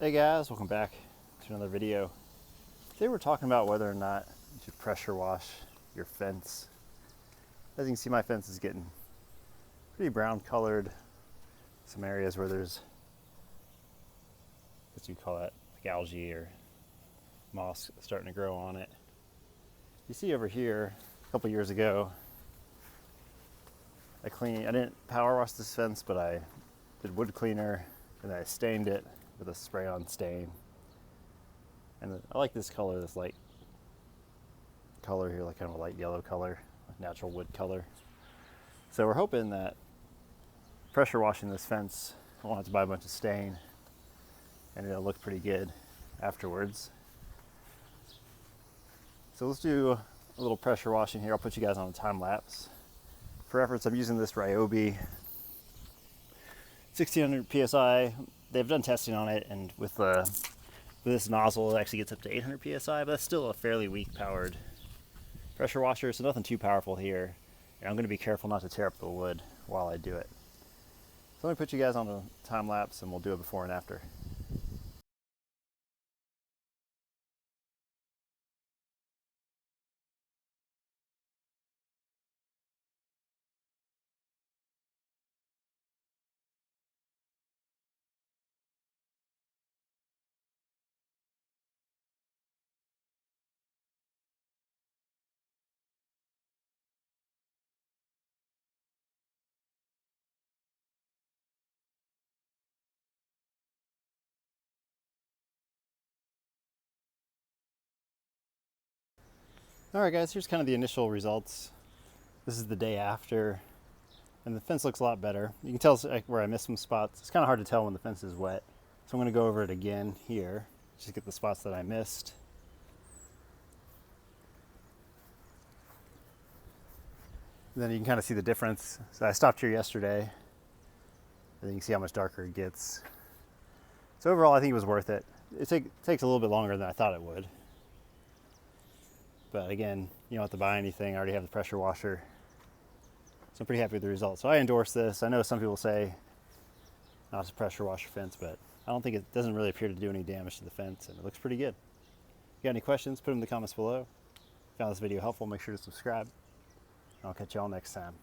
Hey guys, welcome back to another video. Today we're talking about whether or not you should pressure wash your fence. As you can see, my fence is getting pretty brown colored. Some areas where there's, I guess you'd call that like algae or moss starting to grow on it. You see over here, a couple years ago, I didn't power wash this fence, but I did wood cleaner and I stained it with a spray-on stain. And I like this color, this light color here, like kind of a light yellow color, like natural wood color. So we're hoping that pressure washing this fence, I won't have to buy a bunch of stain and it'll look pretty good afterwards. So let's do a little pressure washing here. I'll put you guys on a time lapse. For reference, I'm using this Ryobi 1600 PSI. They've done testing on it, and with this nozzle, it actually gets up to 800 PSI, but that's still a fairly weak powered pressure washer, so nothing too powerful here. And I'm going to be careful not to tear up the wood while I do it. So let me put you guys on a time lapse and we'll do it before and after. Alright guys, here's kind of the initial results. This is the day after, and the fence looks a lot better. You can tell where I missed some spots. It's kind of hard to tell when the fence is wet. So I'm going to go over it again here, just get the spots that I missed. And then you can kind of see the difference. So I stopped here yesterday, and then you can see how much darker it gets. So overall, I think it was worth it. It takes a little bit longer than I thought it would. But again, you don't have to buy anything. I already have the pressure washer. So I'm pretty happy with the results. So I endorse this. I know some people say not to pressure wash your fence, but I don't think it doesn't really appear to do any damage to the fence, and it looks pretty good. If you got any questions, put them in the comments below. If you found this video helpful, make sure to subscribe. I'll catch you all next time.